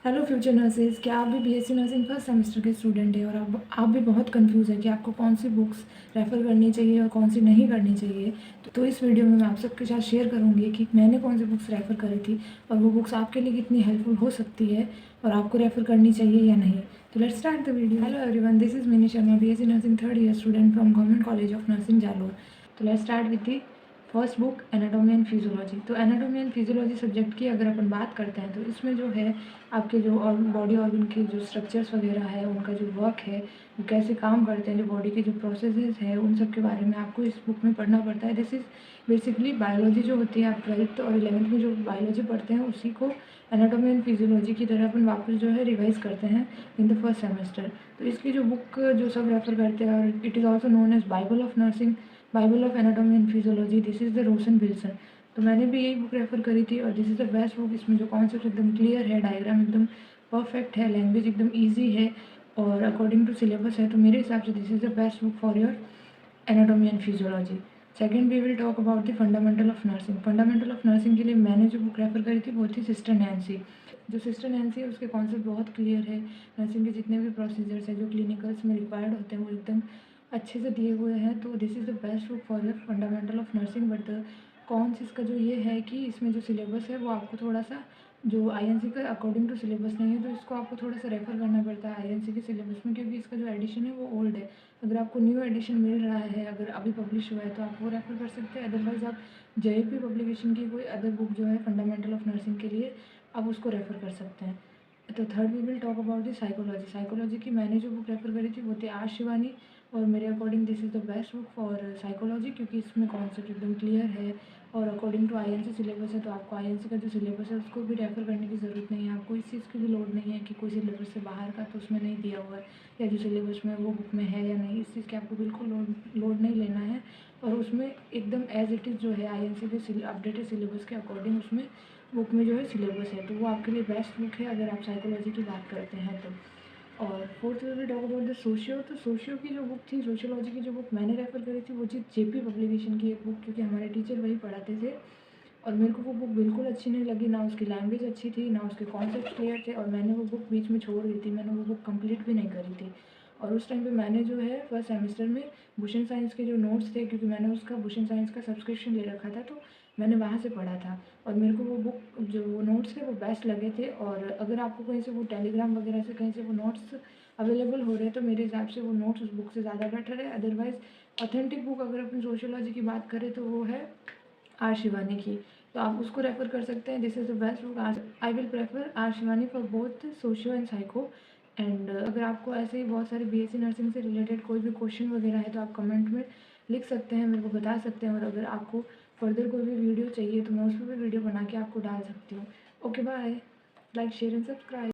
Hello future nurses, क्या आप भी बीएससी नर्सिंग फर्स्ट सेमेस्टर के स्टूडेंट हैं और आप भी बहुत कंफ्यूज है कि आपको कौन सी बुक्स रेफ़र करनी चाहिए और कौन सी नहीं करनी चाहिए। तो इस वीडियो में मैं आप सबके साथ शेयर करूंगी कि मैंने कौन सी बुक्स रेफ़र करी थी और वो बुक्स आपके लिए कितनी हेल्पफुल हो सकती है और आपको रेफ़र करनी चाहिए या नहीं। तो let's start the video. Hello everyone, this is Mini Sharma, BSc nursing third year student from government college of nursing Jalore. तो let's start with the first book anatomy and physiology. तो एनाटॉमी एंड फिजियोलॉजी सब्जेक्ट की अगर अपन बात करते हैं तो इसमें जो है आपके जो और बॉडी ऑर्गन के जो स्ट्रक्चर्स वगैरह है, उनका जो वर्क है, वो कैसे काम करते हैं, जो बॉडी के जो प्रोसेसेस है, उन सब के बारे में आपको इस बुक में पढ़ना पड़ता है। दिस इज़ बेसिकली बायोलॉजी जो होती है, आप 12th और 11th में जो बायोलॉजी पढ़ते हैं उसी को एनाटॉमी एंड फिजियोलॉजी की तरह अपन वापस जो है रिवाइज करते हैं इन द फर्स्ट सेमेस्टर। तो इसकी जो बुक जो सब रेफर करते हैं, और it is also known as Bible of nursing, Bible of anatomy and physiology, this is the Ross and Wilson. तो मैंने भी यही बुक रेफ़र करी थी और this is the best book. इसमें जो कॉन्सेप्ट एकदम क्लियर है, डायग्राम एकदम परफेक्ट है, लैंग्वेज एकदम ईजी है और अकॉर्डिंग टू सिलेबस है। तो मेरे हिसाब से this is the best book for your anatomy and physiology. Second we will talk about the fundamental of nursing. Fundamental of nursing के लिए मैंने जो बुक रेफ़र करी थी वो थी सिस्टर नैन्सी। जो सिस्टर नैन्सी है उसके कॉन्सेप्ट बहुत क्लियर है। नर्सिंग के जितने भी प्रोसीजर्स हैं जो क्लिनिकल्स में रिक्वायर्ड होते हैं वो एकदम अच्छे से दिए हुए हैं। तो this is the best book for your fundamental of nursing. But cons इसका जो ये है कि इसमें जो सिलेबस है वो आपको थोड़ा सा जो आईएनसी का अकॉर्डिंग टू सिलेबस नहीं है, तो इसको आपको थोड़ा सा रेफ़र करना पड़ता है आईएनसी के सिलेबस में, क्योंकि इसका जो एडिशन है वो ओल्ड है। अगर आपको न्यू एडिशन मिल रहा है, अगर अभी पब्लिश हुआ है, तो आप वो रेफ़र कर सकते हैं। अदरवाइज़ आप जेईपी पब्लिकेशन की कोई अदर बुक जो है फंडामेंटल ऑफ नर्सिंग के लिए, आप उसको रेफ़र कर सकते हैं। तो third we will talk about the psychology. Psychology की मैंने जो बुक रेफ़र करी थी वो थी आर शिवानी, और मेरे according this is the best book for psychology, क्योंकि इसमें कॉन्सेप्ट एकदम क्लियर है और अकॉर्डिंग टू आईएनसी सिलेबस है। तो आपको आईएनसी का जो सिलेबस है उसको भी रेफ़र करने की ज़रूरत नहीं है। आपको इस चीज़ की भी लोड नहीं है कि कोई सिलेबस से बाहर का तो उसमें नहीं दिया हुआ है, या जो सिलेबस में वो बुक में है या नहीं, इस चीज़ की आपको बिल्कुल लोड नहीं लेना है। और उसमें एकदम एज इट इज़ जो है आईएनसी के अपडेटेड सिलेबस के अकॉर्डिंग उसमें बुक में जो है सिलेबस है। तो वो आपके लिए बेस्ट बुक है अगर आप साइकोलॉजी की बात करते हैं तो। और fourth we will talk about the socio. तो सोशियो की जो बुक थी, सोशियोलॉजी की जो बुक मैंने रेफ़र करी थी वो थी जेपी पब्लिकेशन की एक बुक, क्योंकि हमारे टीचर वही पढ़ाते थे और मेरे को वो बुक बिल्कुल अच्छी नहीं लगी। ना उसकी लैंग्वेज अच्छी थी, ना उसके कॉन्सेप्ट क्लियर थे, और मैंने वो बुक बीच में छोड़ दी थी। मैंने वो बुक कंप्लीट भी नहीं करी थी। और उस टाइम पे मैंने जो है फर्स्ट सेमेस्टर में भूषण साइंस के जो नोट्स थे, क्योंकि मैंने उसका भूषण साइंस का सब्सक्रिप्शन ले रखा था, तो मैंने वहाँ से पढ़ा था और मेरे को वो बुक जो वो नोट्स थे वो बेस्ट लगे थे। और अगर आपको कहीं से वो टेलीग्राम वगैरह से कहीं से वो नोट्स अवेलेबल हो रहे हैं तो मेरे हिसाब से वो नोट्स उस बुक से ज़्यादा बेटर है। अदरवाइज़ ऑथेंटिक बुक अगर अपन सोशियोलॉजी की बात करें तो वो है आर शिवानी की, तो आप उसको रेफ़र कर सकते हैं। This is the best book. I will prefer R Shivani for both socio and psycho. And अगर आपको ऐसे ही बहुत सारे बीएससी नर्सिंग से रिलेटेड कोई भी क्वेश्चन वगैरह है तो आप कमेंट में लिख सकते हैं, मेरे को बता सकते हैं। और अगर आपको फर्दर कोई भी वीडियो चाहिए तो मैं उस पर भी वीडियो बना के आपको डाल सकती हूँ। Okay bye, like share and subscribe.